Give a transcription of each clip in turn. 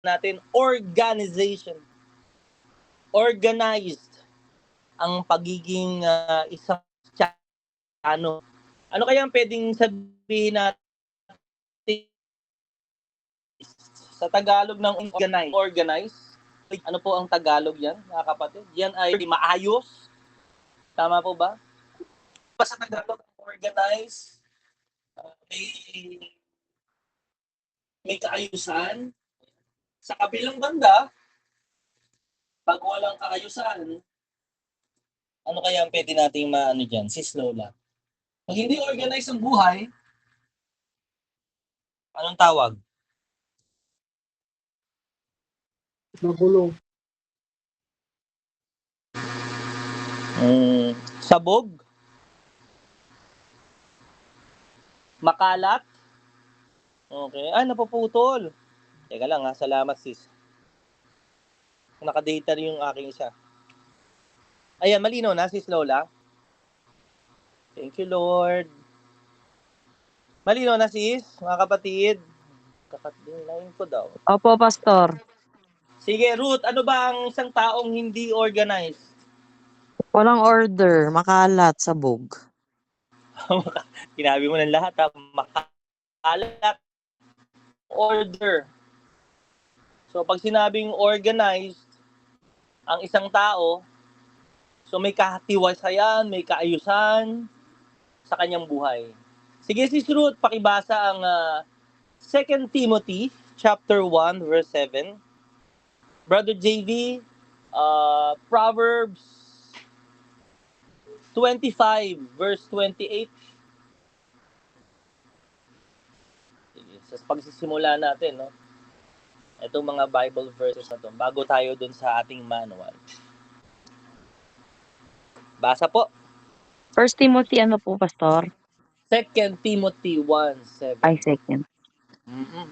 natin, organization. Organized ang pagiging isang Kristiyano. Ano kaya ang pwedeng sabihin natin sa Tagalog ng organize? Organize? Ano po ang Tagalog yan, mga kapatid? Yan ay maayos. Tama po ba? Sa Tagalog, organize, may, may kaayusan. Sa kabilang banda, pag walang kaayusan, ano kaya ang pwede nating maano dyan? Sis Lola. Pag hindi organize ang buhay, anong tawag? Magulo. Sabog? Makalat? Okay. Napuputol. Teka lang ha, salamat sis. Nakadata rin yung aking isa. Ayan, malinaw na sis Lola. Thank you Lord. Malinaw na sis, mga kapatid. Kakatinayin ko daw. Opo, Pastor. Sige Ruth, ano ba ang isang taong hindi organized? Walang order, makalat, sabog. Sinabi mo ng lahat ha, makalat, order. So pag sinabing organized ang isang tao, so may kahatiwasayan, may kaayusan sa kanyang buhay. Sige sis Ruth, pakibasa ang 2 Timothy chapter 1 verse 7. Brother JV, Proverbs 25 verse 28. Sige, sa pagsisimula natin, no? Itong mga Bible verses na to, bago tayo dun sa ating manual. Basa po. 1 Timothy ano po, Pastor? 2 Timothy 1:7. Ay, second. Mm-hmm.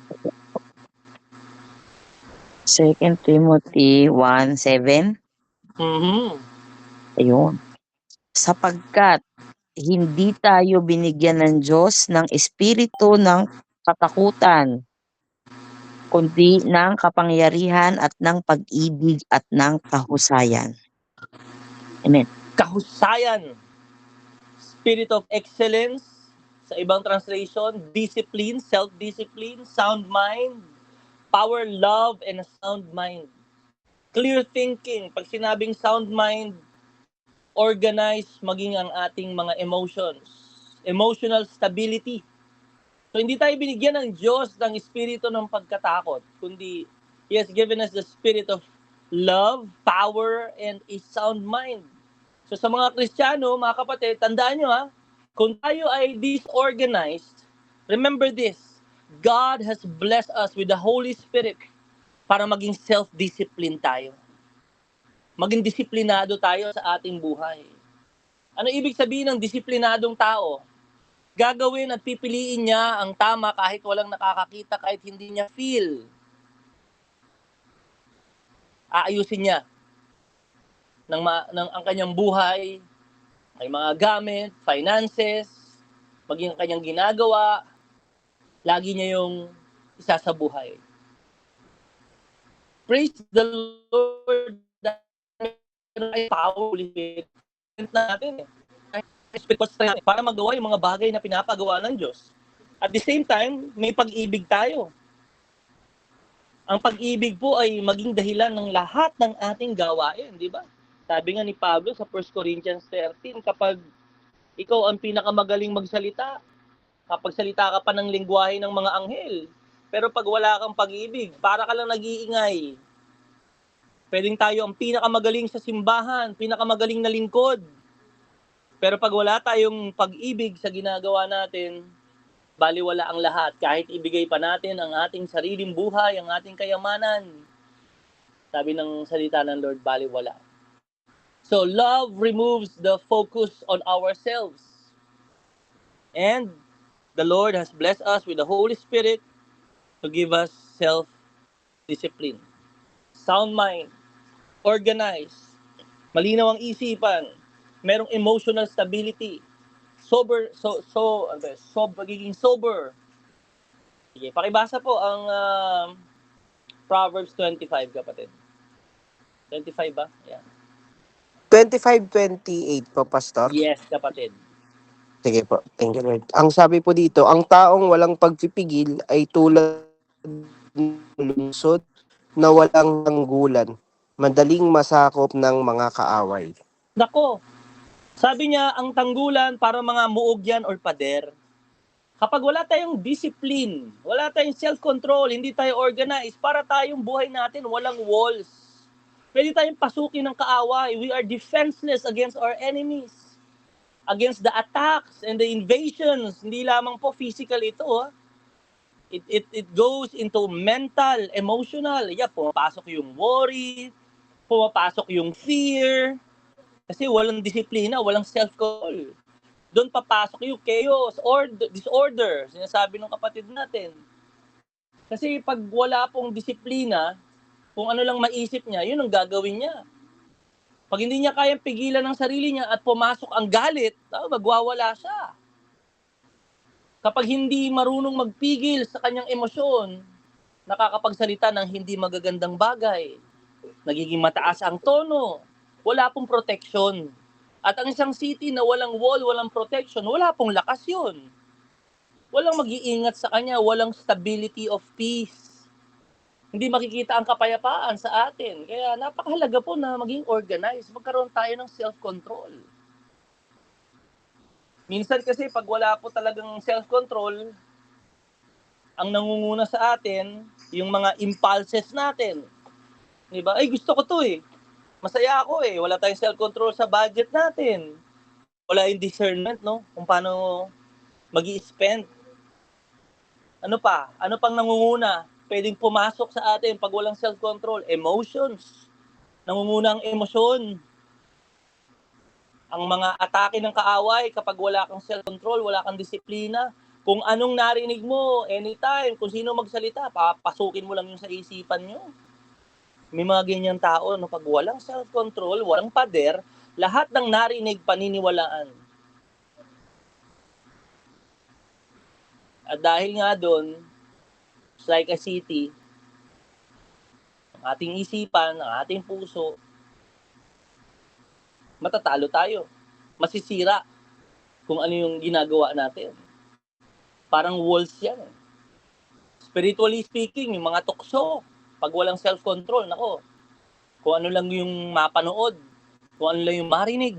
2 Timothy 1:7. Mm-hmm. Ayun. Sapagkat hindi tayo binigyan ng Diyos ng espiritu ng katakutan, kundi ng kapangyarihan at ng pag-ibig at ng kahusayan. Amen. Kahusayan, spirit of excellence, sa ibang translation, discipline, self-discipline, sound mind, power, love, and a sound mind. Clear thinking. Pag sinabing sound mind, organize maging ang ating mga emotions. Emotional stability. So hindi tayo binigyan ng Diyos ng espiritu ng pagkatakot, kundi He has given us the spirit of love, power, and a sound mind. So sa mga Kristiyano, mga kapatid, tandaan nyo ha, kung tayo ay disorganized, remember this, God has blessed us with the Holy Spirit para maging self-discipline tayo. Maging disiplinado tayo sa ating buhay. Ano ibig sabihin ng disiplinadong tao? Gagawin at pipiliin niya ang tama kahit walang nakakakita, kahit hindi niya feel. Aayusin niya ng ang kanyang buhay, may mga gamit, finances, maging ang kanyang ginagawa, lagi niya yung isa sa buhay. Praise the Lord dahil power natin para magawa yung mga bagay na pinapagawa ng Diyos. At the same time, may pag-ibig tayo. Ang pag-ibig po ay maging dahilan ng lahat ng ating gawain, di ba? Sabi nga ni Pablo sa 1 Corinthians 13, kapag ikaw ang pinakamagaling magsalita, kapag salita ka pa ng lingwahe ng mga anghel, pero pag wala kang pag-ibig, para ka lang nag-iingay. Pwedeng tayo ang pinakamagaling sa simbahan, pinakamagaling na lingkod. Pero pag wala tayong pag-ibig sa ginagawa natin, baliwala ang lahat. Kahit ibigay pa natin ang ating sariling buhay, ang ating kayamanan, sabi ng salita ng Lord, baliwala. So love removes the focus on ourselves. And the Lord has blessed us with the Holy Spirit to give us self-discipline. Sound mind, organized, malinaw ang isipan, merong emotional stability, magiging sober. Sige, pakibasa po ang Proverbs 25, kapatid. 25 ba? Yeah. 25:28 po, Pastor. Yes, kapatid. Sige po. Thank you, Lord. Ang sabi po dito, ang taong walang pagpipigil ay tulad ng lungsod na walang tanggulan, madaling masakop ng mga kaaway. Nako, sabi niya, ang tanggulan para mga muog yan or pader. Kapag wala tayong discipline, wala tayong self-control, hindi tayo organized, para tayong buhay natin, walang walls. Pwede tayong pasukin ng kaaway. We are defenseless against our enemies, against the attacks and the invasions. Hindi lamang po physical ito. It goes into mental, emotional. Yeah, pumapasok yung worry, pumapasok yung fear, kasi walang disiplina, walang self-control. Doon papasok yung chaos or disorder, sinasabi ng kapatid natin. Kasi pag wala pong disiplina, kung ano lang maisip niya, yun ang gagawin niya. Pag hindi niya kayang pigilan ng sarili niya at pumasok ang galit, magwawala siya. Kapag hindi marunong magpigil sa kanyang emosyon, nakakapagsalita ng hindi magagandang bagay, nagiging mataas ang tono, wala pong protection. At ang isang city na walang wall, walang protection, wala pong lakas yun. Walang mag-iingat sa kanya, walang stability of peace. Hindi makikita ang kapayapaan sa atin. Kaya napakahalaga po na maging organized, magkaroon tayo ng self-control. Minsan kasi pag wala po talagang self-control, ang nangunguna sa atin, yung mga impulses natin. Diba? Ay, gusto ko to eh. Masaya ako eh. Wala tayong self-control sa budget natin. Wala yung discernment, no? Kung paano mag-i-spend. Ano pa? Ano pang nangunguna? Pwedeng pumasok sa atin pag walang self-control. Emotions. Nangunguna ang emosyon. Ang mga atake ng kaaway, kapag wala kang self-control, wala kang disiplina, kung anong narinig mo, anytime, kung sino magsalita, papasukin mo lang yung sa isipan nyo. May mga ganyan tao, no? Pag walang self-control, walang pader, lahat ng narinig, paniniwalaan. At dahil nga doon, like a city, ang ating isipan, ang ating puso, matatalo tayo. Masisira kung ano yung ginagawa natin. Parang walls yan. Spiritually speaking, yung mga tukso, pag walang self-control, nako, kung ano lang yung mapanood, kung ano lang yung marinig,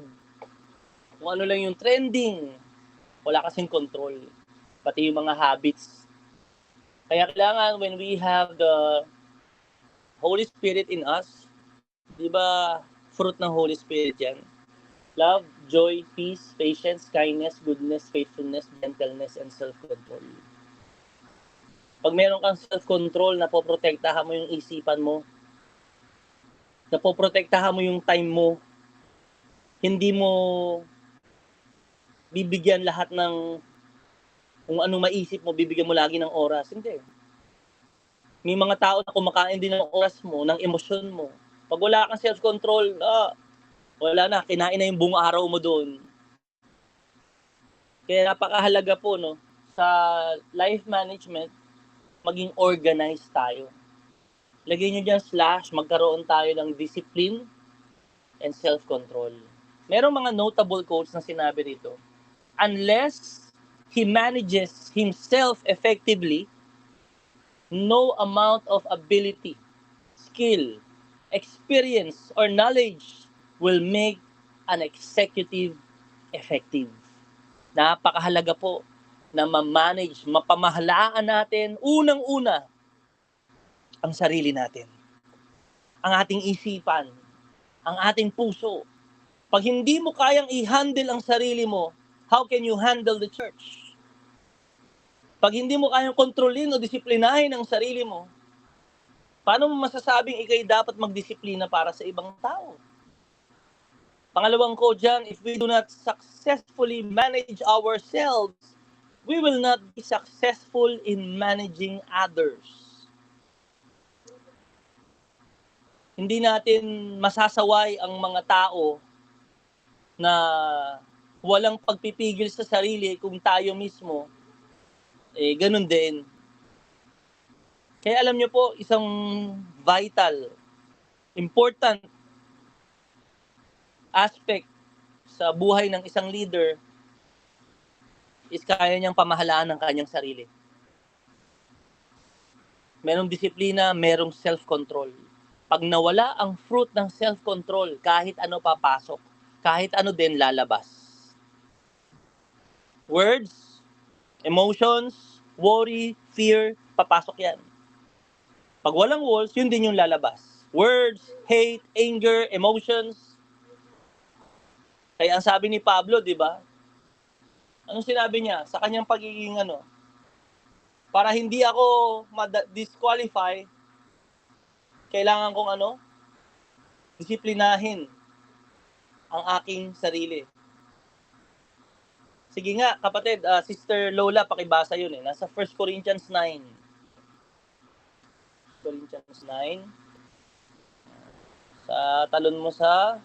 kung ano lang yung trending, wala kasing control. Pati yung mga habits. Kaya kailangan when we have the Holy Spirit in us, di ba fruit ng Holy Spirit yan? Love, joy, peace, patience, kindness, goodness, faithfulness, gentleness, and self-control. Pag meron kang self-control, napoprotektahan mo yung isipan mo, napoprotektahan mo yung time mo, hindi mo bibigyan lahat ng kung ano maisip mo, bibigyan mo lagi ng oras. Hindi. May mga tao na kumakain din ng oras mo, ng emosyon mo. Pag wala kang self-control, wala na, kinain na yung buong araw mo doon. Kaya napakahalaga po, no, sa life management, maging organized tayo. Lagay nyo dyan / magkaroon tayo ng discipline and self-control. Merong mga notable quotes na sinabi dito. Unless he manages himself effectively, no amount of ability, skill, experience, or knowledge will make an executive effective. Napakahalaga po na ma-manage, mapamahalaan natin, unang-una, ang sarili natin. Ang ating isipan, ang ating puso. Pag hindi mo kayang i-handle ang sarili mo, how can you handle the church? Pag hindi mo kayang kontrolin o disiplinahin ang sarili mo, paano mo masasabing ikay dapat magdisiplina para sa ibang tao? Pangalawang ko dyan, if we do not successfully manage ourselves, we will not be successful in managing others. Hindi natin masasaway ang mga tao na walang pagpipigil sa sarili kung tayo mismo, ganun din. Kaya alam niyo po, isang vital, important aspect sa buhay ng isang leader is kaya niyang pamahalaan ang kanyang sarili. Merong disiplina, merong self-control. Pag nawala ang fruit ng self-control, kahit ano papasok, kahit ano din lalabas. Words, emotions, worry, fear, papasok yan. Pag walang walls, yun din yung lalabas. Words, hate, anger, emotions. Kaya ang sabi ni Pablo, di ba? Anong sinabi niya? Sa kanyang pagiging para hindi ako disqualify, kailangan kong disiplinahin ang aking sarili. Sige nga, kapatid, Sister Lola, pakibasa yun eh. Nasa 1 Corinthians 9. Corinthians 9. Talon mo sa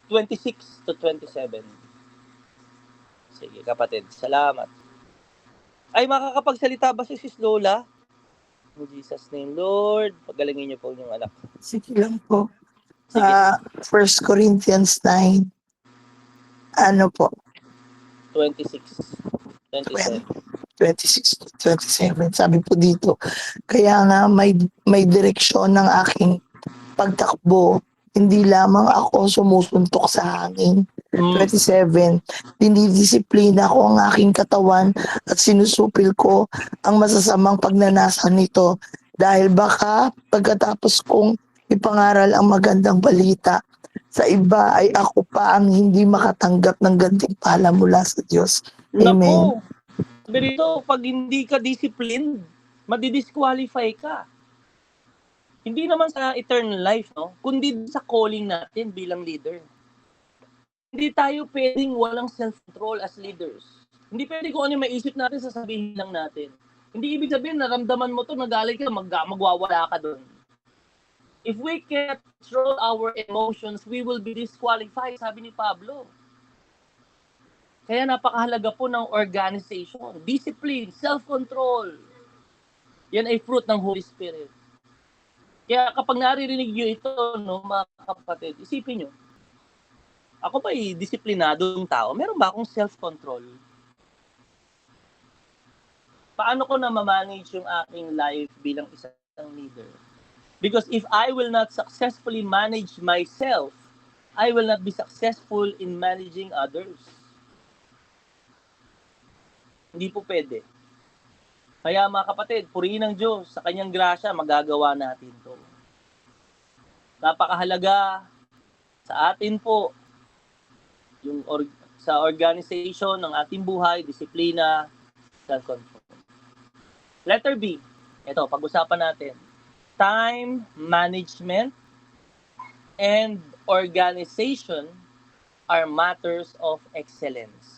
26 to 27. Sige, kapatid, salamat. Ay, makakapagsalita ba si Sis Lola? In Jesus' name, Lord, pagalingin niyo po yung anak. Sige lang po. Sige. 1 Corinthians 9. Ano po? 26. 27. 26 to 27. Sabi po dito, kaya nga may direksyon ng aking pagtakbo. Hindi lamang ako sumusuntok sa hangin. 27. Dinidisiplina ko ang aking katawan at sinusupil ko ang masasamang pagnanasa nito dahil baka pagkatapos kong ipangaral ang magandang balita sa iba ay ako pa ang hindi makatanggap ng gantimpala mula sa Diyos. Amen. Naku, sabi rito, pag hindi ka disciplined, madidisqualify ka. Hindi naman sa eternal life, no? Kundi sa calling natin bilang leader. Hindi tayo pwedeng walang self-control as leaders. Hindi pwede kung ano yung maisip natin, sasabihin lang natin. Hindi ibig sabihin, naramdaman mo to, nagalit ka, magwawala ka doon. If we can't control our emotions, we will be disqualified, sabi ni Pablo. Kaya napakahalaga po ng organization, discipline, self-control. Yan ay fruit ng Holy Spirit. Kaya kapag naririnig nyo ito, mga kapatid, isipin nyo, ako ba disiplinadong tao? Meron ba akong self-control? Paano ko na ma-manage yung aking life bilang isang leader? Because if I will not successfully manage myself, I will not be successful in managing others. Hindi po pwede. Kaya mga kapatid, purihin ng Diyos sa kanyang grasya, magagawa natin to. Napakahalaga sa atin po, sa organization ng ating buhay, disiplina, self-control. Letter B, ito, pag-usapan natin. Time management and organization are matters of excellence.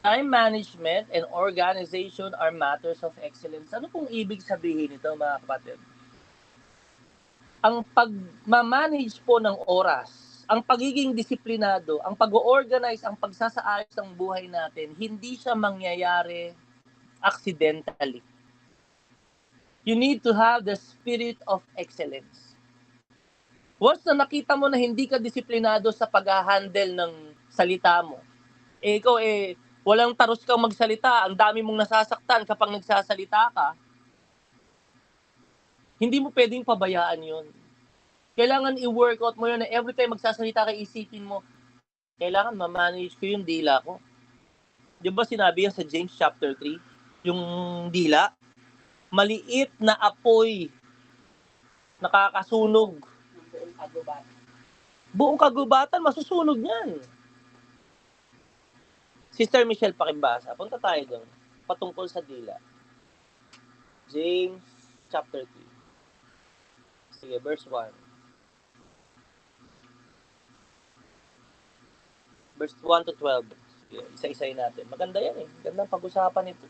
Time management and organization are matters of excellence. Ano pong ibig sabihin nito, mga kapatid? Ang pag-manage po ng oras, ang pagiging disiplinado, ang pag-organize, ang pagsasaayos ng buhay natin, hindi siya mangyayari accidentally. You need to have the spirit of excellence. Once na nakita mo na hindi ka disiplinado sa pag-handle ng salita mo, ikaw walang taros kang magsalita, ang dami mong nasasaktan kapag nagsasalita ka, hindi mo pwedeng pabayaan yun. Kailangan i-workout mo yun na every time magsasalita ka, isipin mo, kailangan ma-manage ko yung dila ko. Di ba sinabi yan sa James chapter 3? Yung dila, maliit na apoy, nakakasunog. Buong kagubatan, masusunog yan. Sister Michelle, pakibasa. Punta tayo doon. Patungkol sa dila. James chapter 3. Sige, verse 1. Verse 1 to 12. Sige, isa-isayin natin. Maganda yan eh. Gandang pag-usapan ito.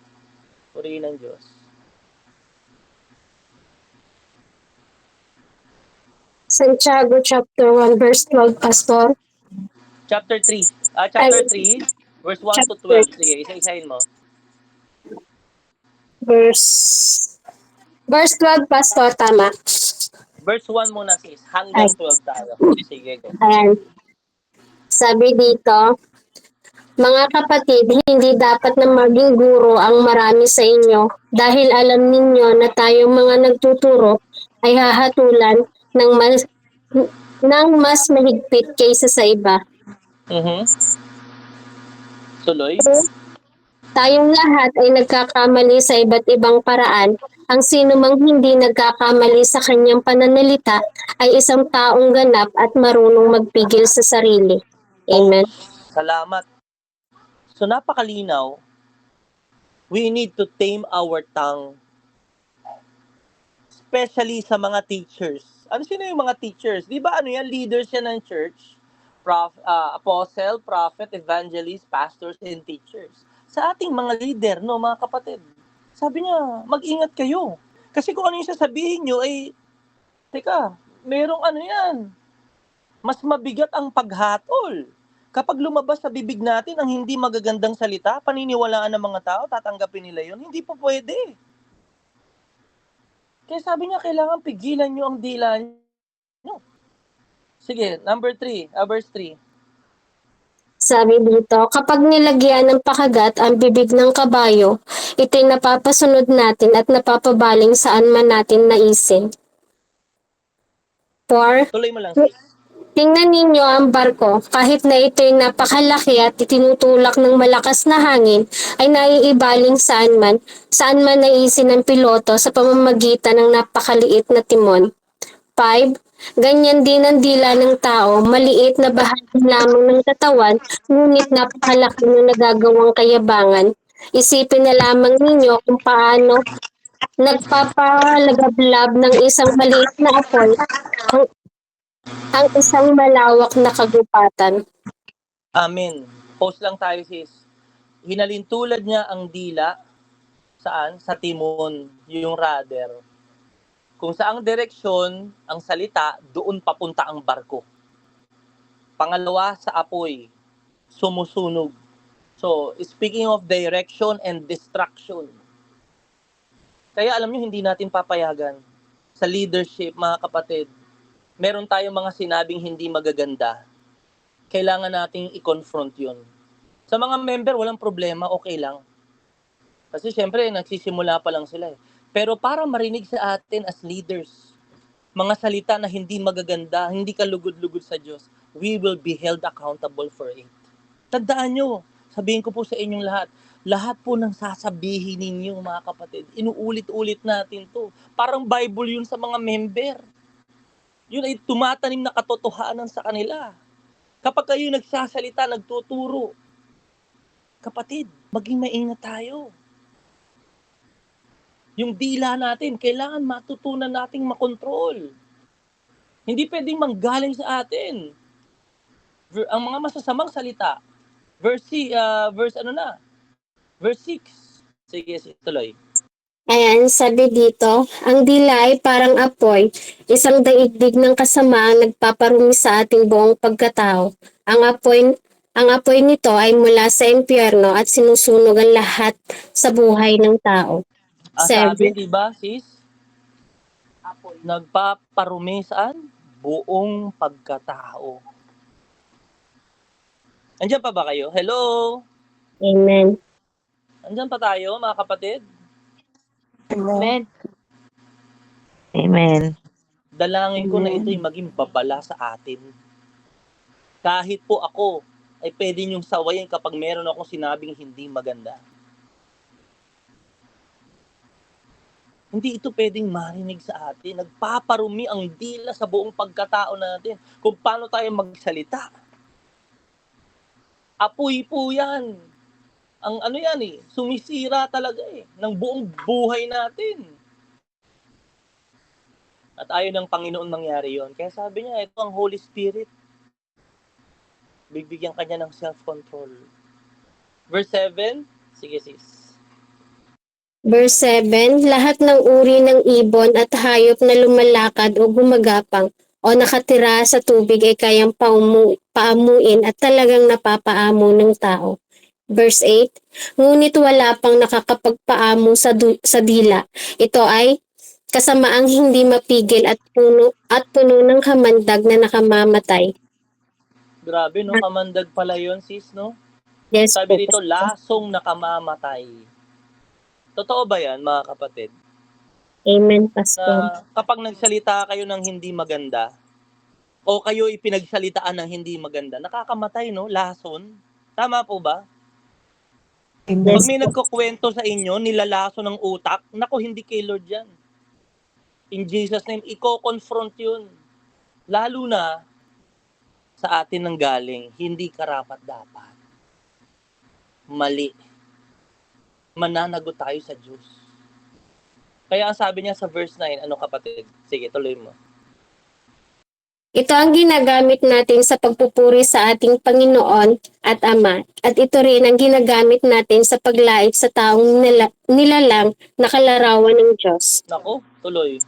Purihin ng Diyos. Santiago chapter 1 verse 12, Pastor. Chapter 3. Chapter 3, verse 1 to 12. Sige, isa-isayin mo. verse 12, Pastor, tama. Verse 1 muna sis, Ay, hanggang 12 tayo. Sige, go. ayan. Sabi dito, mga kapatid, hindi dapat na maging guro ang marami sa inyo dahil alam ninyo na tayong mga nagtuturo ay hahatulan ng mas mahigpit kaysa sa iba. Mhm. Tuloy. Tayong lahat ay nagkakamali sa iba't ibang paraan. Ang sino mang hindi nagkakamali sa kanyang pananalita ay isang taong ganap at marunong magpigil sa sarili. Oh, Amen. salamat. So napakalinaw, we need to tame our tongue. Especially sa mga teachers. Sino yung mga teachers? Di ba yan, leaders yan ng church? Apostle, prophet, evangelist, pastors, and teachers. Sa ating mga leader, no, mga kapatid. Sabi niya, mag-ingat kayo. Kasi kung ano yung sasabihin nyo, ay, teka, merong yan, mas mabigat ang paghatol. Kapag lumabas sa bibig natin ang hindi magagandang salita, paniniwalaan ng mga tao, tatanggapin nila yun, hindi po pwede. Kaya sabi niya, kailangan pigilan nyo ang dila nyo. Sige, verse 3. Sabi dito, kapag nilagyan ng pakagat ang bibig ng kabayo, ito'y napapasunod natin at napapabaling saan man natin naisin. Tuloy mo lang, sis. Tingnan ninyo ang barko, kahit na ito'y napakalaki at itinutulak ng malakas na hangin, ay naiibaling saan man naisin ng piloto sa pamamagitan ng napakaliit na timon. 5. Ganyan din ang dila ng tao, maliit na bahagi lamang ng katawan, ngunit napakalaki ng nagagawang kayabangan. Isipin na lamang ninyo kung paano nagpapalagablab ng isang maliit na apoy ang isang malawak na kagubatan. Amen. Pause lang tayo, sis. Hinalintulad niya ang dila, saan? Sa timon, yung rudder. Kung saang direksyon ang salita, doon papunta ang barko. Pangalawa, sa apoy, sumusunog. So, speaking of direction and distraction, kaya alam nyo, hindi natin papayagan sa leadership, mga kapatid. Meron tayong mga sinabing hindi magaganda. Kailangan nating i-confront yun. Sa mga member, walang problema, okay lang. Kasi syempre, nagsisimula pa lang sila. Pero para marinig sa atin as leaders, mga salita na hindi magaganda, hindi kalugod-lugod sa Diyos, we will be held accountable for it. Tandaan nyo, sabihin ko po sa inyong lahat po ng sasabihin ninyo, mga kapatid, inuulit-ulit natin to. Parang Bible yun sa mga member. Yun ay tumatanim na katotohanan sa kanila. Kapag kayo nagsasalita, nagtuturo, kapatid, maging maingat tayo. Yung dila natin, kailangan matutunan nating makontrol. Hindi pwedeng manggaling sa atin. Ang mga masasamang salita. Verse 6. Sige, tuloy. Ayan, sabi dito, ang dila ay parang apoy, isang daigdig ng kasamaang nagpaparumi sa ating buong pagkatao. Ang apoy nito ay mula sa impyerno at sinusunog ang lahat sa buhay ng tao. Sabi, 7. di ba, sis? Nagpaparumi saan? Buong pagkatao. Andiyan pa ba kayo? Hello? Amen. Andiyan pa tayo, mga kapatid? Amen. Amen. Dalangin ko na ito'y maging babala sa atin. Kahit po ako ay pwede niyong sawayin kapag meron akong sinabing hindi maganda. Hindi ito pwedeng marinig sa atin. Nagpaparumi ang dila sa buong pagkatao natin kung paano tayo magsalita. Apoy po yan. Ang sumisira talaga ng buong buhay natin. At ayaw ng Panginoon mangyari yon. Kaya sabi niya, ito ang Holy Spirit. Bibigyan kanya ng self-control. Verse 7, sige sis. Verse 7, lahat ng uri ng ibon at hayop na lumalakad o gumagapang o nakatira sa tubig ay kayang paamuin at talagang napapaamo ng tao. Verse 8, ngunit wala pang nakakapagpaamo sa dila. Ito ay kasamaang hindi mapigil at puno ng kamandag na nakamamatay. Grabe, no? Kamandag pala yun, sis, no? Yes po, Sabi dito, Pastor. lasong nakamamatay. Totoo ba yan, mga kapatid? Amen, Pastor. Na kapag nagsalita kayo ng hindi maganda, o kayo ipinagsalitaan ng hindi maganda, nakakamatay, no? Lason. Tama po ba? Amen. Pag Yes may po. nagkukwento sa inyo, nilalaso ng utak, nako, hindi kay Lord yan. In Jesus' name, i-confront yun. Lalo na sa atin ng galing, hindi karapat-dapat. Mali. Mananagot tayo sa Diyos. Kaya ang sabi niya sa verse 9, ano kapatid? Sige, tuloy mo. Ito ang ginagamit natin sa pagpupuri sa ating Panginoon at Ama. At ito rin ang ginagamit natin sa paglait sa taong nilalang na kalarawan ng Diyos. Nako, tuloy.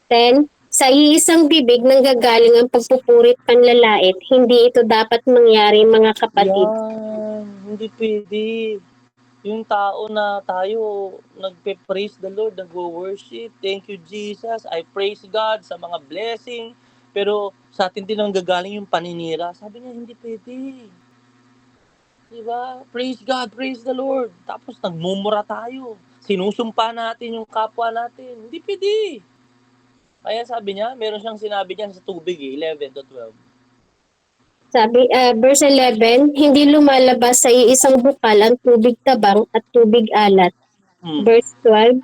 10. Sa iisang bibig nanggagaling ang pagpupuri at panlalait. Hindi ito dapat mangyari, mga kapatid. Yan, hindi pwede. Yung tao na tayo nagpe-praise the Lord, nagwo-worship, thank you Jesus, I praise God sa mga blessing, pero sa atin din ang gagaling yung paninira. Sabi niya, hindi pwede. Diba? Praise God, praise the Lord. Tapos nagmumura tayo. Sinusumpa natin yung kapwa natin. Hindi pwede. Kaya sabi niya, meron siyang sinabi niya sa tubig 11 to 12. Sabi, verse 11, hindi lumalabas sa iisang bukal ang tubig tabang at tubig alat. Hmm. Verse 12,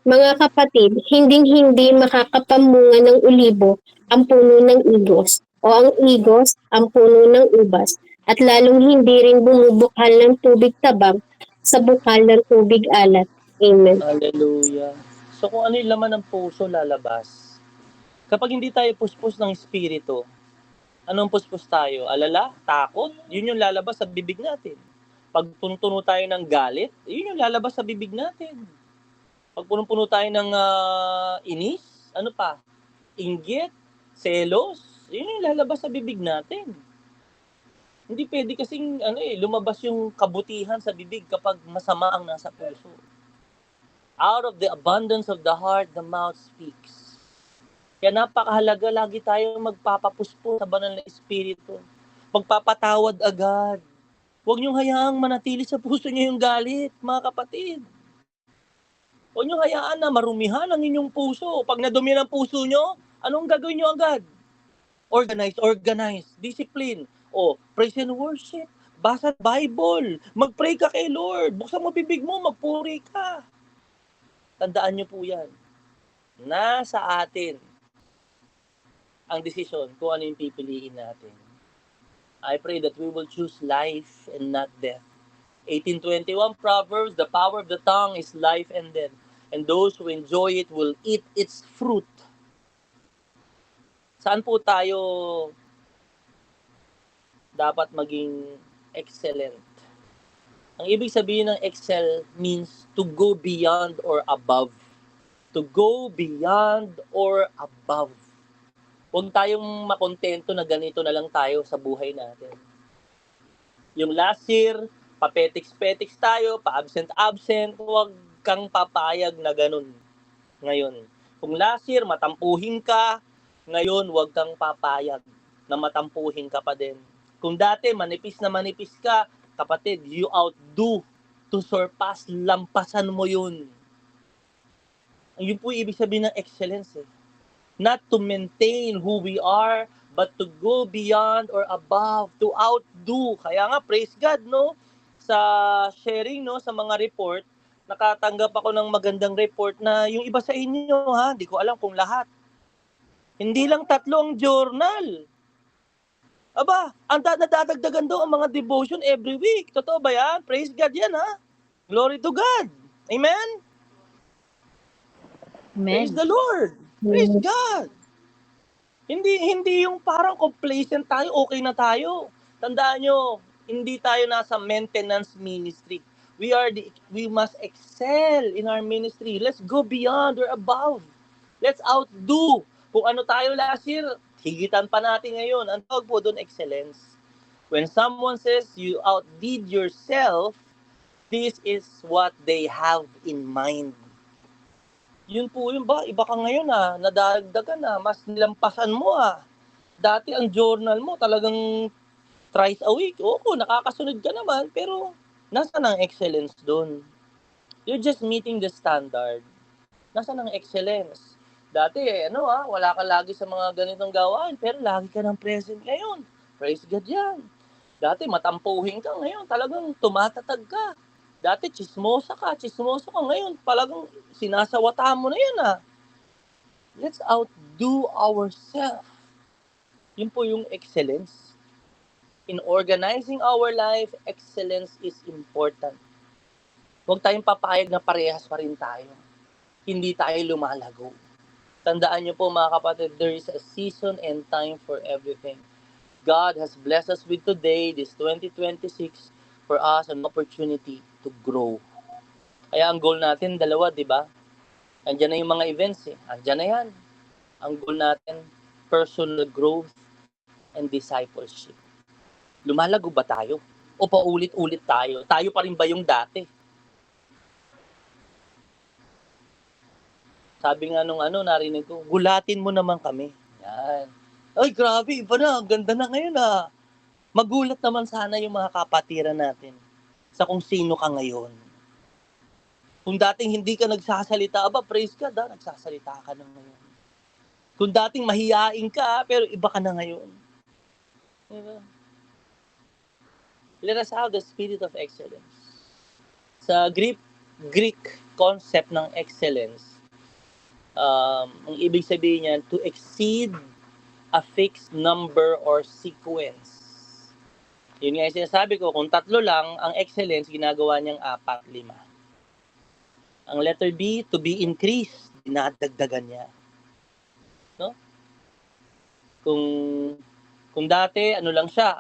mga kapatid, hinding-hindi makakapamunga ng ulibo ang puno ng igos o ang igos ang puno ng ubas at lalong hindi rin bumubukal ng tubig tabang sa bukal ng tubig alat. Amen. Hallelujah. So kung ano yung laman ng puso lalabas. Kapag hindi tayo puspos ng espiritu, anong puspos tayo? Alala? Takot? Yun yung lalabas sa bibig natin. Pag puno tayo ng galit, yun yung lalabas sa bibig natin. Pag puno tayo ng inis, ano pa? Inggit, selos, yun yung lalabas sa bibig natin. Hindi pwede kasing lumabas yung kabutihan sa bibig kapag masama ang nasa puso. Out of the abundance of the heart, the mouth speaks. Kaya napakahalaga lagi tayong magpapapuspo sa banal na espiritu. Magpapatawad agad. Huwag niyong hayaang manatili sa puso niyo yung galit, mga kapatid. Huwag niyong hayaan na marumihan ang inyong puso. Pag nadumi ang puso niyo, anong gagawin niyo agad? Organize. Discipline. Praise and worship. Basa Bible. Mag-pray ka kay Lord. Buksan mo bibig mo, magpuri ka. Tandaan niyo po yan. Nasa atin ang desisyon kung ano yung pipiliin natin. I pray that we will choose life and not death. 18:21 Proverbs, the power of the tongue is life and death, and those who enjoy it will eat its fruit. Saan po tayo dapat maging excellent? Ang ibig sabihin ng excel means to go beyond or above. To go beyond or above. Huwag tayong makontento na ganito na lang tayo sa buhay natin. Yung last year, papetiks-petiks tayo, pa-absent-absent, huwag kang papayag na ganun ngayon. Kung last year, matampuhin ka, ngayon, huwag kang papayag na matampuhin ka pa din. Kung dati, manipis na manipis ka, kapatid, you outdo to surpass, lampasan mo yun. Yun po ibig sabihin ng excellence eh. Not to maintain who we are, but to go beyond or above, to outdo. Kaya nga, praise God, no? Sa sharing, no, sa mga report, nakatanggap ako ng magandang report na yung iba sa inyo, ha, hindi ko alam kung lahat. Hindi lang 3 ang journal. Aba, ang nadadagdagan daw ang mga devotion every week. Totoo ba yan? Praise God yan, ha? Glory to God. Amen? Praise the Lord. Praise God. Hindi yung parang complacent tayo, okay na tayo. Tandaan nyo, hindi tayo nasa maintenance ministry. We must excel in our ministry. Let's go beyond or above. Let's outdo. Kung ano tayo last year, higitan pa natin ngayon. Ang tawag po doon, excellence. When someone says you outdid yourself, this is what they have in mind. Yun po yun ba? Iba ka ngayon nadagdagan mas nilampasan mo Dati ang journal mo talagang thrice a week. Oo, nakakasunod ka naman, pero nasaan ang excellence doon? You're just meeting the standard. Nasaan ang excellence? Dati, wala ka lagi sa mga ganitong gawain, pero lagi ka ng present ngayon. Praise God yan. Dati, matampuhin ka ngayon, talagang tumatatag ka. Dati, chismoso ka. Ngayon, talagang sinasawata mo na yan Let's outdo ourselves. Yun po yung excellence. In organizing our life, excellence is important. Huwag tayong papayag na parehas pa rin tayo. Hindi tayo lumalago. Tandaan niyo po mga kapatid, there is a season and time for everything. God has blessed us with today, this 2026, for us an opportunity to grow. Kaya ang goal natin, dalawa, di ba? Andiyan na yung mga events Andiyan na yan. Ang goal natin, personal growth and discipleship. Lumalago ba tayo? O paulit-ulit tayo? Tayo pa rin ba yung dati? Sabi nga nung narinig ko, gulatin mo naman kami. Yan. Ay, grabe, iba na. Ganda na ngayon Magulat naman sana yung mga kapatiran natin sa kung sino ka ngayon. Kung dating hindi ka nagsasalita, praise God nagsasalita ka na ngayon. Kung dating mahiyain ka, pero iba ka na ngayon. Diba? Let us have the spirit of excellence. Sa Greek concept ng excellence, ang ibig sabihin niyan, to exceed a fixed number or sequence. Yun nga yung sinasabi ko, kung 3 lang, ang excellence, ginagawa niyang 4, 5. Ang letter B, to be increased, dinadagdagan niya. No? Kung dati, lang siya,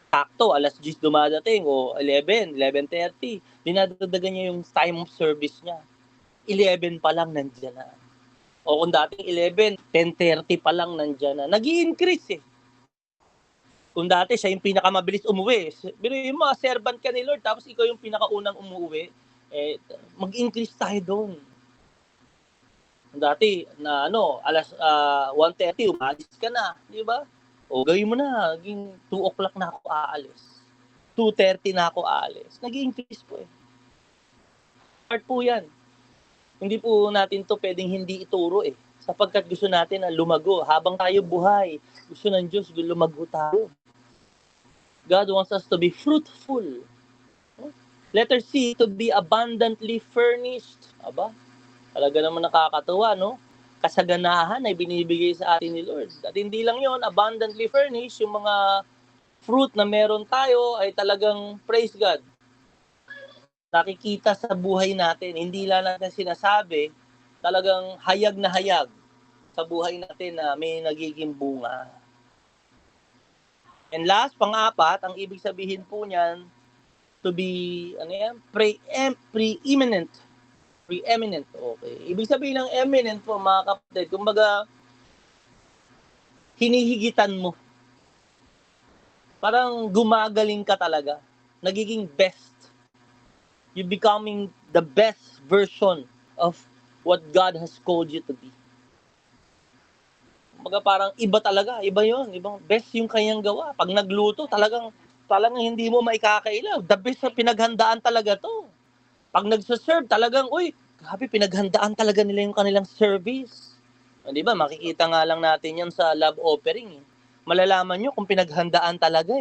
sakto, alas 10 dumadating, o 11, 11:30, dinadagdagan niya yung time of service niya. 11 pa lang nandiyan na. O kung dating 11, 10:30 pa lang nandiyan na. Nag-i-increase Kung dati siya yung pinakamabilis umuwi, pero yung mga servant ka ni Lord, tapos ikaw yung pinakaunang umuwi, mag-increase tayo doon. Dati, alas 1:30, umalis ka na, di ba? O gawin mo na, 2 o'clock na ako aalis. 2:30 na ako aalis. Nag-i-increase po Part po yan. Hindi po natin to pwedeng hindi ituro sapagkat gusto natin na lumago. Habang tayo buhay, gusto ng Diyos lumago tayo. God wants us to be fruitful. Letter C, to be abundantly furnished. Talaga naman nakakatuwa, no? Kasaganahan ay binibigay sa atin ni Lord. At hindi lang yon, abundantly furnished, yung mga fruit na meron tayo ay talagang, praise God, nakikita sa buhay natin. Hindi lang natin sinasabi, talagang hayag na hayag sa buhay natin na may nagiging bunga. And last, pang-4, ang ibig sabihin po niyan, to be, preeminent. Preeminent, okay. Ibig sabihin ng eminent po, mga kapatid, kumbaga, hinihigitan mo. Parang gumagaling ka talaga. Nagiging best. You're becoming the best version of what God has called you to be. Kumbaga parang iba talaga, iba yon, ibang best yung kanyang gawa. Pag nagluto, talagang hindi mo maikakailaw. The best na pinaghandaan talaga to. Pag nagsaserve, talagang, grabe, pinaghandaan talaga nila yung kanilang service. Di ba, makikita nga lang natin yan sa love offering. Malalaman nyo kung pinaghandaan talaga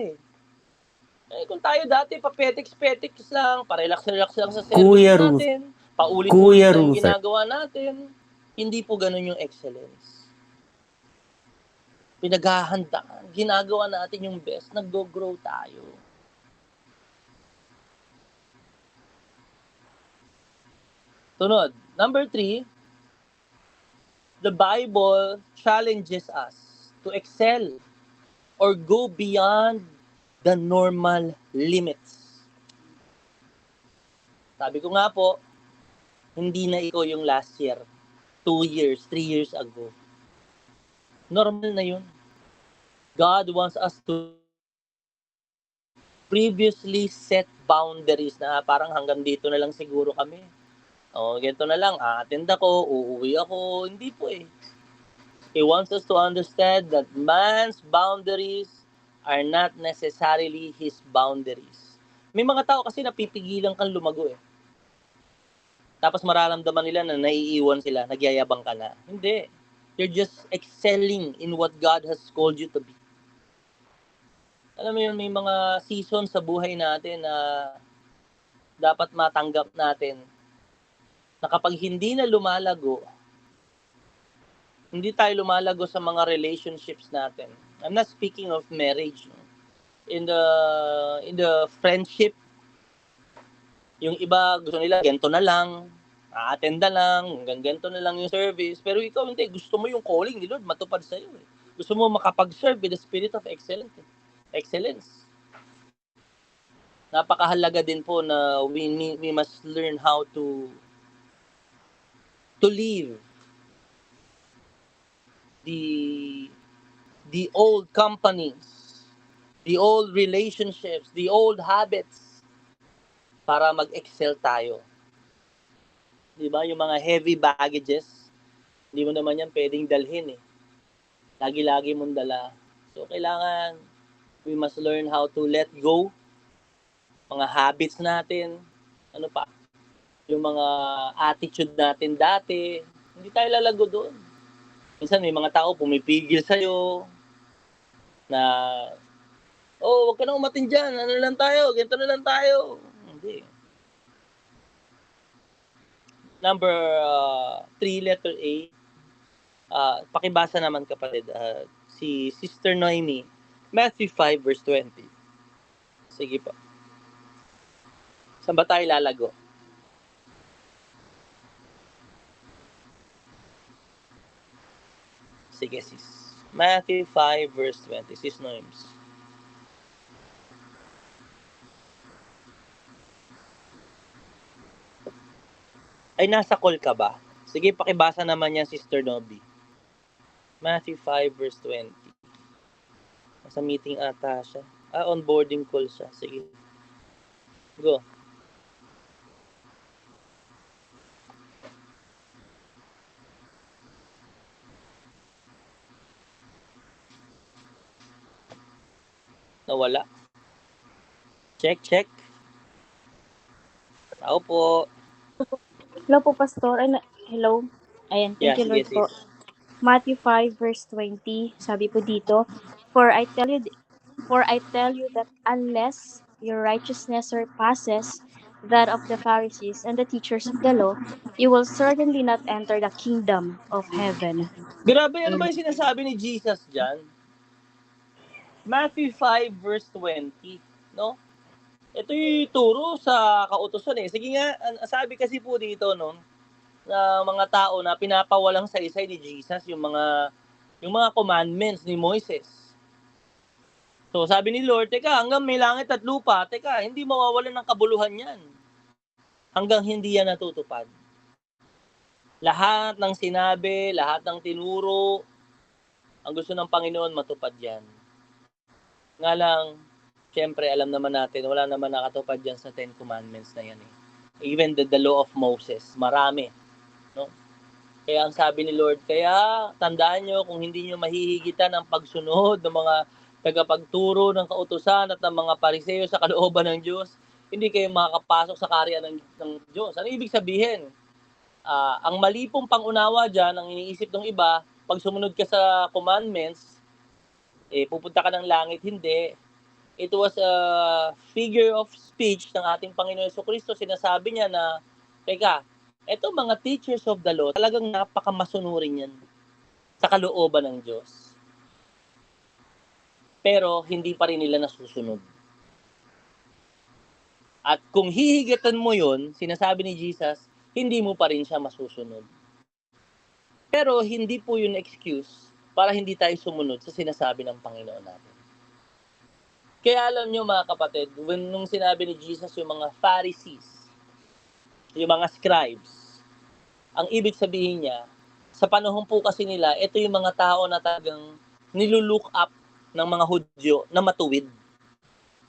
kung tayo dati, pa-petiks-petiks lang, pa-relax-relax lang sa service natin, paulit-ulit lang ginagawa natin, hindi po ganun yung excellence. Pinaghahandaan, ginagawa natin yung best, nag-grow tayo. Sunod, number 3, the Bible challenges us to excel or go beyond the normal limits. Sabi ko nga po, hindi na ikaw yung last year, 2 years, 3 years ago. Normal na yun. God wants us to previously set boundaries na parang hanggang dito na lang siguro kami. O, ganito na lang, a-attend ako, uuwi ako. Hindi po eh. He wants us to understand that man's boundaries are not necessarily his boundaries. May mga tao kasi napipigilan kang lumago eh. Tapos mararamdaman nila na naiiwan sila, nagyayabang ka na. Hindi. You're just excelling in what God has called you to be. Alam mo yun, may mga season sa buhay natin na dapat matanggap natin na kapag hindi na lumalago, hindi tayo lumalago sa mga relationships natin. I'm not speaking of marriage. No? In the friendship, yung iba gusto nila ganito na lang, a-attend na lang, hanggang ganito na lang yung service. Pero ikaw hindi, gusto mo yung calling ni Lord matupad sa iyo. Eh. Gusto mo makapag-serve with the spirit of excellence. Napakahalaga din po na we must learn how to leave the old companies, the old relationships, the old habits para mag-excel tayo. 'Di ba? Yung mga heavy baggages, hindi mo naman yan pwedeng dalhin eh. Lagi-lagi mong dala. So kailangan we must learn how to let go mga habits natin, ano pa, yung mga attitude natin dati, hindi tayo lalago doon. Minsan may mga tao pumipigil sa'yo na, oh, wag ka na umatin dyan, ano lang tayo, ganito na lang tayo. Hindi. Number 3, letter A, pakibasa naman kapatid, si Sister Noemi, Matthew 5 verse 20. Sige po. Saan ba tayo lalago? Sige sis. Matthew 5 verse 20. Sis Noems. Ay, nasa call ka ba? Sige, pakibasa naman yan, Sister Nobi. Matthew 5 verse 20. Nasa meeting ata siya. Onboarding call siya. Sige. Go. Nawala. Check. Tao po. Hello po, Pastor. Hello. Ayan, Yeah, thank you, sige Lord po. sis. Matthew 5 verse 20, sabi po dito, For I tell you that unless your righteousness surpasses that of the Pharisees and the teachers of the law, you will certainly not enter the kingdom of heaven. Grabe, ano ba Amen. yung sinasabi ni Jesus dyan? Matthew 5 verse 20. No? Ito yung turo sa kautusan eh. Sige nga, sabi kasi po dito, no, na mga tao na pinapawalang saysay ni Jesus yung mga commandments ni Moises. So sabi ni Lord, teka, hanggang may langit at lupa, teka, hindi mawawalan ng kabuluhan yan. Hanggang hindi yan natutupad. Lahat ng sinabi, lahat ng tinuro, ang gusto ng Panginoon matupad yan. Nga lang, syempre alam naman natin, wala naman nakatupad yan sa 10 Commandments na yan eh. Even the law of Moses, marami. No? Kaya ang sabi ni Lord, kaya tandaan nyo kung hindi nyo mahihigitan ang pagsunod ng mga tagapagturo ng kautusan at ng mga pariseo sa kalooban ng Diyos, hindi kayo makakapasok sa karya ng Diyos. Ano ibig sabihin? Ang mali pong pangunawa dyan, ang iniisip ng iba, pag sumunod ka sa commandments, pupunta ka ng langit, hindi. It was a figure of speech ng ating Panginoon Jesucristo. Sinasabi niya na, teka, eto mga teachers of the law, talagang napakamasunurin yan sa kalooban ng Diyos. Pero hindi pa rin nila nasusunod. At kung hihigatan mo yun, sinasabi ni Jesus, hindi mo pa rin siya masusunod. Pero hindi po yun excuse para hindi tayo sumunod sa sinasabi ng Panginoon natin. Kaya alam nyo mga kapatid, nung sinabi ni Jesus yung mga Pharisees, yung mga scribes, ang ibig sabihin niya, sa panahon po kasi nila, ito yung mga tao na talagang nilulook up ng mga Hudyo na matuwid.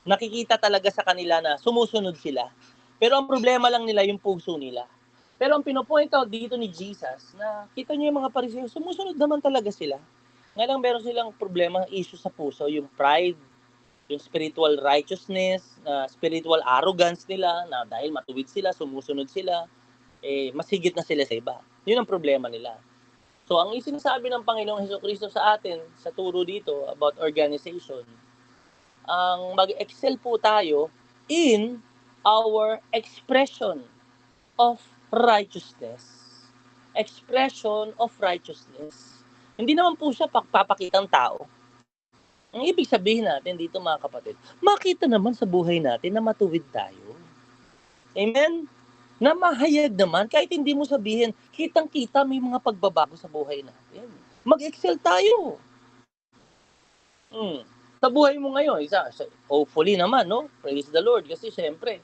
nakikita talaga sa kanila na sumusunod sila. Pero ang problema lang nila yung puso nila. Pero ang pinopoint out dito ni Jesus na kita niyo yung mga Pariseo, sumusunod naman talaga sila. Ngayon meron silang problema, issue sa puso, yung pride, yung spiritual righteousness, spiritual arrogance nila, na dahil matuwid sila, sumusunod sila, mas higit na sila sa iba. Yun ang problema nila. So, ang isinasabi ng Panginoong Hesukristo sa atin, sa turo dito about organization, ang mag-excel po tayo in our expression of righteousness. Expression of righteousness. Hindi naman po siya pagpapakitang tao. Ang ibig sabihin natin dito mga kapatid, makita naman sa buhay natin na matuwid tayo. Amen? Na mahayag naman, kahit hindi mo sabihin, kitang-kita may mga pagbabago sa buhay natin. Mag-excel tayo. Sa buhay mo ngayon, hopefully naman, no? Praise the Lord. Kasi syempre,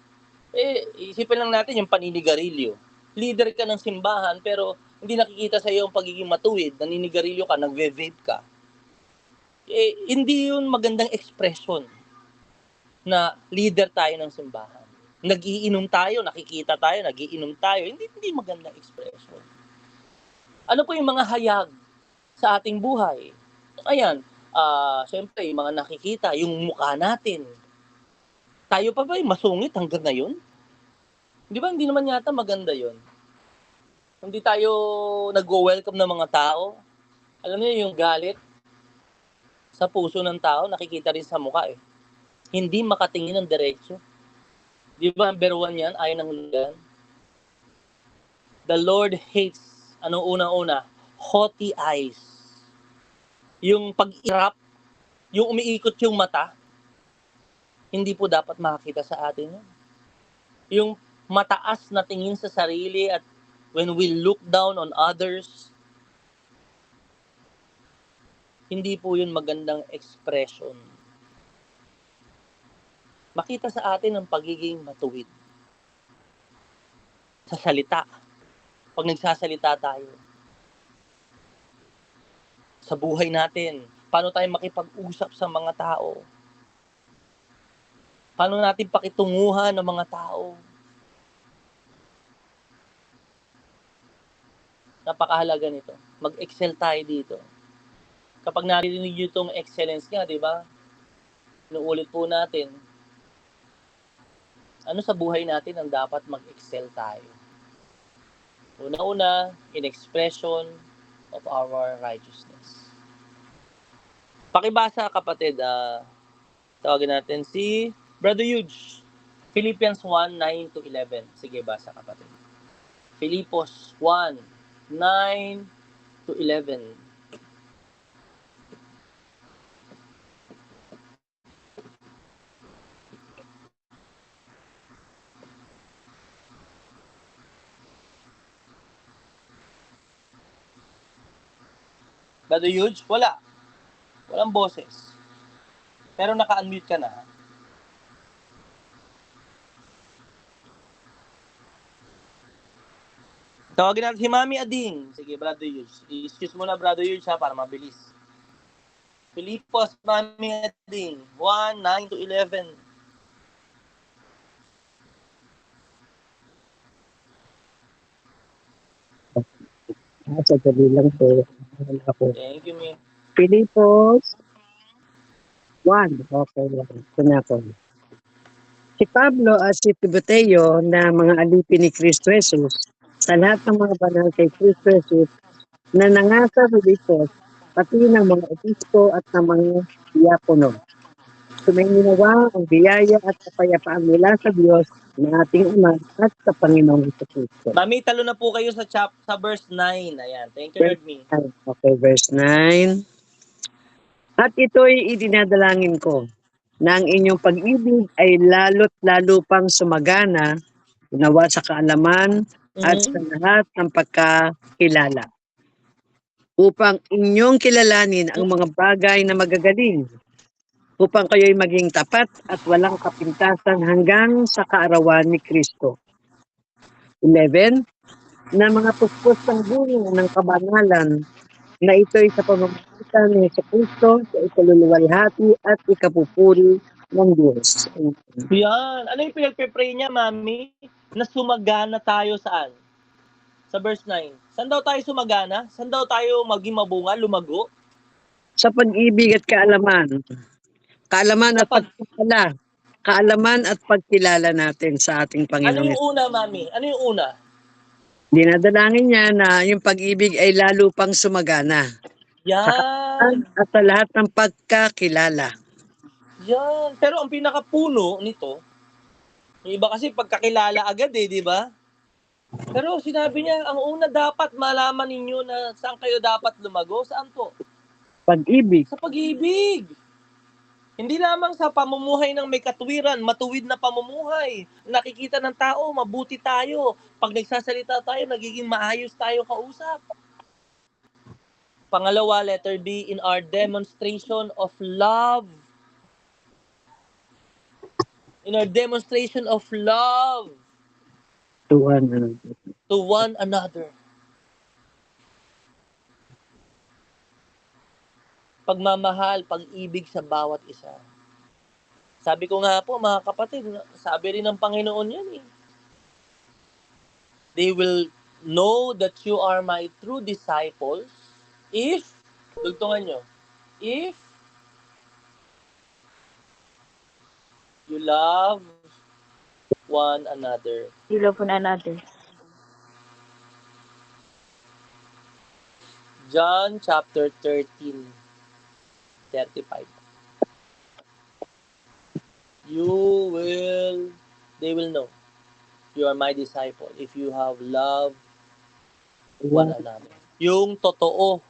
isipin lang natin yung paninigarilyo. Leader ka ng simbahan, pero hindi nakikita sa iyo ang pagiging matuwid. Naninigarilyo ka, nagve-vape ka. Hindi yun magandang expression na leader tayo ng simbahan. Nagiinom tayo, nakikita tayo, nagiinom tayo. Hindi magandang expression. Ano po yung mga hayag sa ating buhay? Ayan, siyempre, yung mga nakikita, yung mukha natin. Tayo pa ba masungit hanggang ngayon? Di ba, hindi naman yata maganda yon. Hindi tayo nag-welcome ng mga tao. Alam niyo yung galit sa puso ng tao, nakikita rin sa mukha eh. Hindi makatingin ng diretso. Di ba, number 1 yan, ayon ng lugan? The Lord hates, anong una-una? Haughty eyes. Yung pag-irap, yung umiikot yung mata, hindi po dapat makakita sa atin yun. Yung mataas na tingin sa sarili at when we look down on others, hindi po yun magandang expression. Makita sa atin ang pagiging matuwid. Sa salita. Pag nagsasalita tayo. Sa buhay natin. Paano tayo makipag-usap sa mga tao? Paano natin pakitunguhan ng mga tao? Napakahalaga nito. Mag-excel tayo dito. Kapag narinig nyo itong excellence nga, di ba? Inuulit po natin. Ano sa buhay natin ang dapat mag-excel tayo? Una-una, in expression of our righteousness. Pakibasa kapatid, tawagin natin si Brother Huge. Philippians 1:9 to 11. Sige, basa kapatid. Filipos 1:9 to 11. Brother Huge, wala. Walang boses. Pero naka-unmute ka na. Tawagin natin si Mami Ading. Sige, Brother Huge. Excuse mo na, Brother Huge, ha, para mabilis. Filipos, Mami Ading. 1:9 to 11. Sadali lang po. Ako. Thank you, Mi. Filipos 1. Okay lang. Ito na ako. Si Pablo at si Timoteo na mga alipin ni Kristo Jesus sa lahat ng mga banal kay Kristo Jesus na nangasa Filipos, pati ng mga opisko at ng mga diakono. Sumaininawa ang biyaya at kapayapaan mula sa Diyos na ating Ama at sa Panginoong Kristo. Mami, talo na po kayo sa verse 9. Ayan. Thank you, Lord Me. Okay, verse 9. At ito'y idinadalangin ko, na ang inyong pag-ibig ay lalo't lalo pang sumagana, nawa sa kaalaman at sa lahat ng pagkakilala. Upang inyong kilalanin ang mga bagay na magagaling, upang kayo'y maging tapat at walang kapintasan hanggang sa kaarawan ni Kristo. 11. Na mga puspos ng bunga ng kabanalan, na ito'y sa pamamagitan ni Kristo sa ikaluluwalhati at ikapupuri ng Diyos. Yan. Ano yung pinagpe-pray niya, mami? Na sumagana tayo saan? Sa verse 9. Saan daw tayo sumagana? Saan daw tayo maging mabunga, lumago? Sa pag-ibig at kaalaman. Kaalaman Sa at pagkilala. Kaalaman at pagkilala natin sa ating Ano Panginoon. yung una, mami? Ano yung una? Dinadalangin niya na yung pag-ibig ay lalo pang sumagana sa kaalaman Yan. at sa lahat ng pagkakilala. Yan. Pero ang pinakapuno nito, yung iba kasi pagkakilala agad di ba? Pero sinabi niya, ang una dapat malaman ninyo na saan kayo dapat lumago. Saan po? Pag-ibig. Sa pag-ibig. Hindi lamang sa pamumuhay ng may katuwiran, matuwid na pamumuhay. Nakikita ng tao, mabuti tayo. Pag nagsasalita tayo, nagiging maayos tayo kausap. Pangalawa, letter B, in our demonstration of love. In our demonstration of love to one another. Pagmamahal, pag-ibig sa bawat isa. Sabi ko nga po, mga kapatid, sabi rin ng Panginoon yan eh. They will know that you are my true disciples if, dugtungan nyo, if you love one another. You love one another. John chapter 13, 35. They will know you are my disciple if you have love one another. Yung totoo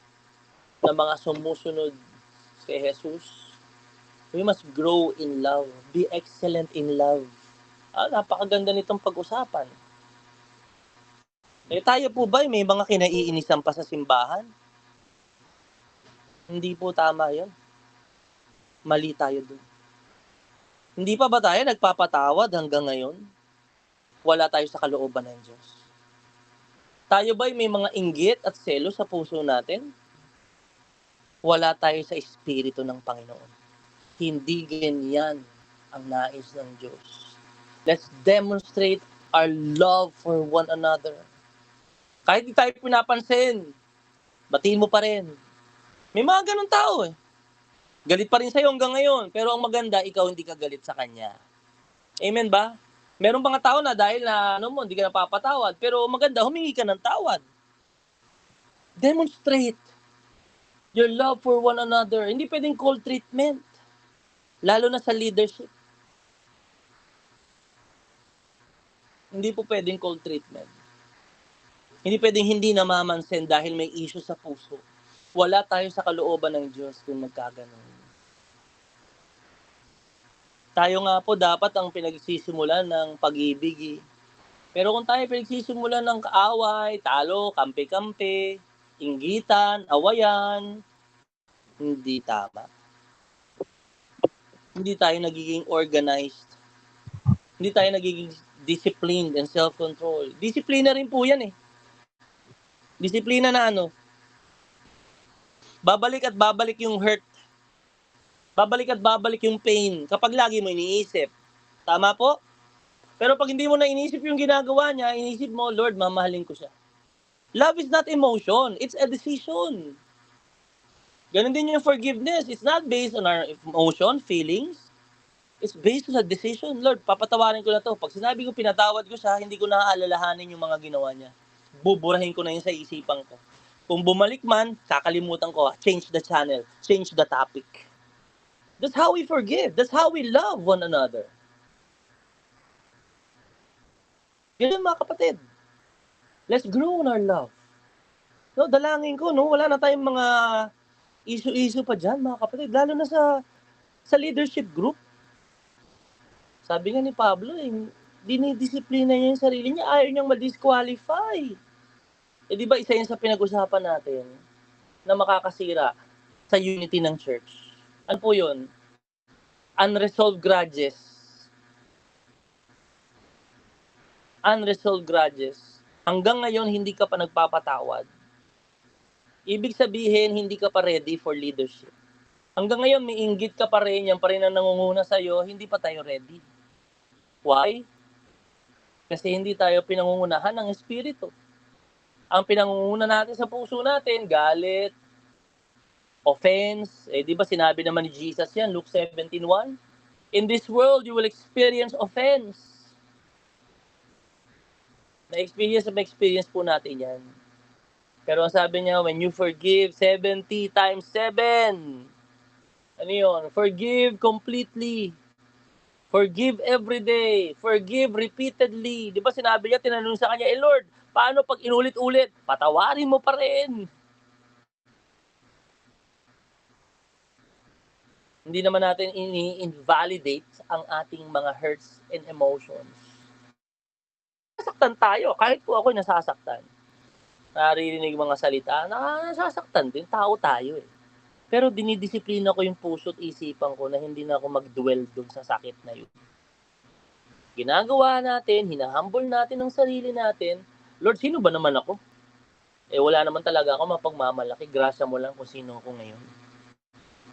na mga sumusunod kay Jesus, we must grow in love. Be excellent in love. Napakaganda nitong pag-usapan. Tayo po ba may mga kinaiinisan pa sa simbahan? Hindi po tama yun. Mali tayo dun. Hindi pa ba tayo nagpapatawad hanggang ngayon? Wala tayo sa kalooban ng Diyos. Tayo ba may mga inggit at selo sa puso natin? Wala tayo sa Espiritu ng Panginoon. Hindi ganyan ang nais ng Diyos. Let's demonstrate our love for one another. Kahit di tayo pinapansin, batiin mo pa rin. May mga ganun tao eh. Galit pa rin sa'yo hanggang ngayon, pero ang maganda, ikaw hindi ka galit sa kanya. Amen ba? Meron mga tao na dahil na hindi ka napapatawad, pero maganda, humingi ka ng tawad. Demonstrate your love for one another. Hindi pwedeng cold treatment. Lalo na sa leadership. Hindi po pwedeng cold treatment. Hindi pwedeng hindi namamansin dahil may issue sa puso. Wala tayo sa kalooban ng Diyos kung nagkaganon. Tayo nga po dapat ang pinagsisimulan ng pag-ibig. Pero kung tayo pinagsisimulan ng kaaway, talo, kampi-kampi, inggitan, awayan, hindi tama. Hindi tayo nagiging organized. Hindi tayo nagiging disciplined and self-control. Disiplina rin po yan eh. Disiplina na babalik at babalik yung hurt. Babalik at babalik yung pain kapag lagi mo iniisip. Tama po? Pero pag hindi mo na iniisip yung ginagawa niya, iniisip mo, Lord, mamahalin ko siya. Love is not emotion. It's a decision. Ganon din yung forgiveness. It's not based on our emotion, feelings. It's based on a decision. Lord, papatawarin ko na to. Pag sinabi ko pinatawad ko siya, hindi ko na aalalahanin yung mga ginawa niya. Buburahin ko na yun sa isipan ko. Kung bumalik man, kakalimutan ko, change the channel, change the topic. That's how we forgive. That's how we love one another. Yun mga kapatid. Let's grow in our love. Dalangin ko, wala na tayong mga issue pa dyan, mga kapatid. Lalo na sa leadership group. Sabi nga ni Pablo, dinidisiplina niya yung sarili niya, ayaw niyang ma-disqualify. Di ba isa yun sa pinag-usapan natin na makakasira sa unity ng church? Ano po yun? Unresolved grudges. Unresolved grudges. Hanggang ngayon, hindi ka pa nagpapatawad. Ibig sabihin, hindi ka pa ready for leadership. Hanggang ngayon, may inggit ka pa rin, yan pa rin ang nangunguna sa'yo, hindi pa tayo ready. Why? Kasi hindi tayo pinangungunahan ng Espiritu. Ang pinangunguna natin sa puso natin, galit, offense. Di ba sinabi naman ni Jesus yan, Luke 17:1? In this world, you will experience offense. Na-experience po natin yan. Pero ang sabi niya, when you forgive 70 times 7, ano yun? Forgive completely. Forgive every day. Forgive repeatedly. Di ba sinabi niya, tinanong sa kanya, Lord, paano pag inulit-ulit? Patawarin mo pa rin. Hindi naman natin ini-invalidate ang ating mga hurts and emotions. Nasasaktan tayo. Kahit po ako nasasaktan. Naririnig mga salita, nasasaktan din. Tao tayo eh. Pero dinidisiplina ko yung puso at isipan ko na hindi na ako mag-dwell dun sa sakit na yun. Ginagawa natin, hinahumble natin ang sarili natin. Lord, sino ba naman ako? Wala naman talaga ako mapagmamalaki. Grasya mo lang kung sino ako ngayon.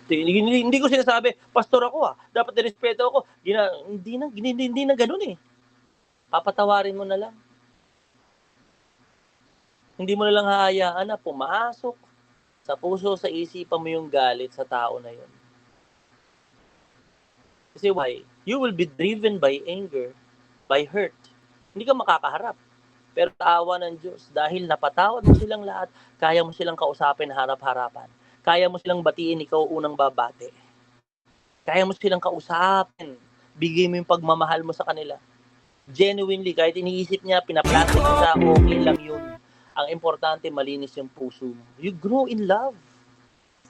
Hindi ko sinasabi, pastor ako dapat nirespeto ako. Hindi na ganun eh. Papatawarin mo na lang. Hindi mo na lang hahayaan na pumasok sa puso, sa isipan mo yung galit sa tao na yun. Kasi why? You will be driven by anger, by hurt. Hindi ka makakaharap. Pero awa ng Diyos, dahil napatawad mo silang lahat, kaya mo silang kausapin harap-harapan. Kaya mo silang batiin, ikaw unang babate. Kaya mo silang kausapin. Bigay mo yung pagmamahal mo sa kanila. Genuinely, kahit iniisip niya, pinaplastic siya, okay lang yun. Ang importante, malinis yung puso mo. You grow in love.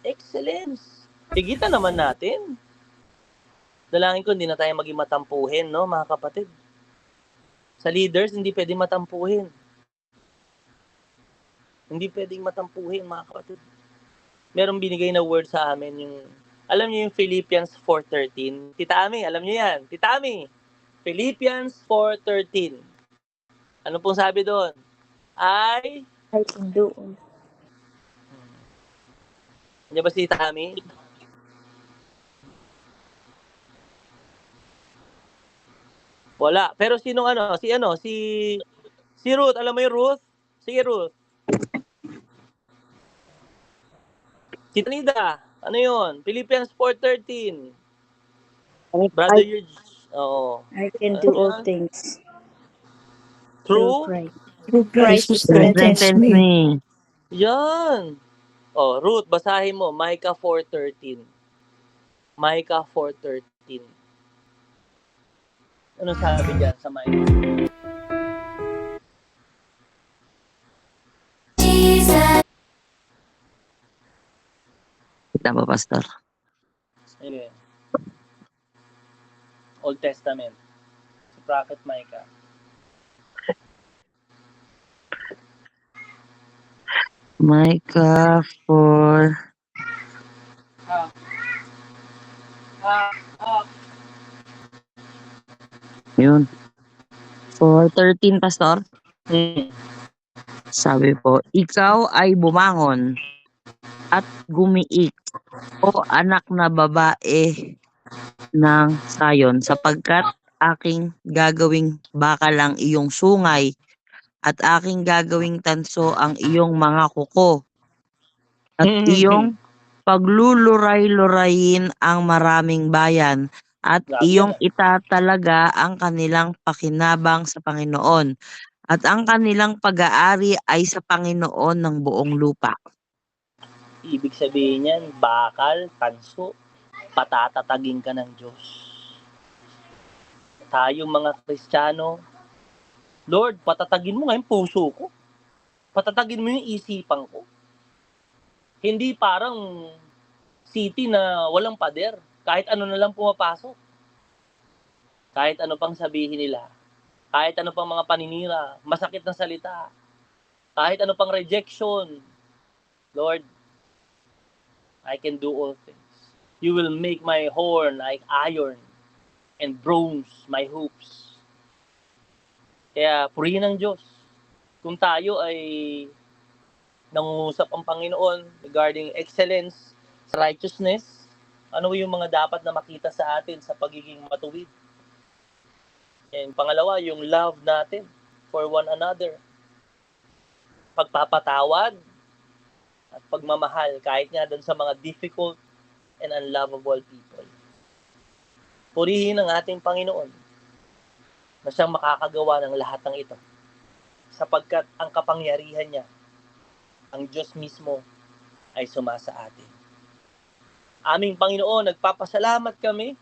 Excellence. Higita naman natin. Dalangin ko, hindi na tayo maging matampuhin, no, mga kapatid. Sa leaders, hindi pwedeng matampuhin. Hindi pwedeng matampuhin, mga kapatid. Merong binigay na word sa amin, alam niyo yung Philippians 4:13? Tita Ami, alam niyo yan. Tita Ami, Philippians 4:13. Ano pong sabi doon? I can do all. Hindi ba si Tita Ami? Wala. Pero sinong si Ruth. Alam mo yung Ruth? Sige, Ruth. Si Tanida. Ano yun? Philippians 4:13. Brother Oo. I can Ano do all yan? things True? through Christ. Through Christ who strengthens Strengthens me. me. Yan. Ruth, basahin mo. Micah 4:13. Micah 4:13. Ano sabi diyan sa Micah? Kita ba, Pastor? Ayan. Old Testament. Si Prophet Micah. Micah 4. Yun. 4:13, Pastor. Sabi po, ikaw ay bumangon at gumiik, o anak na babae ng Sayon, sapagkat aking gagawing bakal ang iyong sungay at aking gagawing tanso ang iyong mga kuko at iyong pagluluray-lurayin ang maraming bayan at iyong itatalaga ang kanilang pakinabang sa Panginoon at ang kanilang pag-aari ay sa Panginoon ng buong lupa. Ibig sabihin yan, bakal, tanso, patatatagin ka ng Diyos. Tayong mga Kristiyano, Lord, patatagin mo nga yung puso ko. Patatagin mo yung isipan ko. Hindi parang city na walang pader. Kahit ano na lang pumapasok. Kahit ano pang sabihin nila. Kahit ano pang mga paninira, masakit na salita. Kahit ano pang rejection. Lord, I can do all things. You will make my horn like iron and bronze my hoops. Kaya purihin ng Diyos. Kung tayo ay nangungusap ang Panginoon regarding excellence sa righteousness, Ano yung mga dapat na makita sa atin sa pagiging matuwid? And pangalawa, yung love natin for one another. Pagpapatawad at pagmamahal kahit nga dun sa mga difficult and unlovable people. Purihin ang ating Panginoon na siyang makakagawa ng lahat ng ito sapagkat ang kapangyarihan niya, ang Diyos mismo, ay sumasa atin. Aming Panginoon, nagpapasalamat kami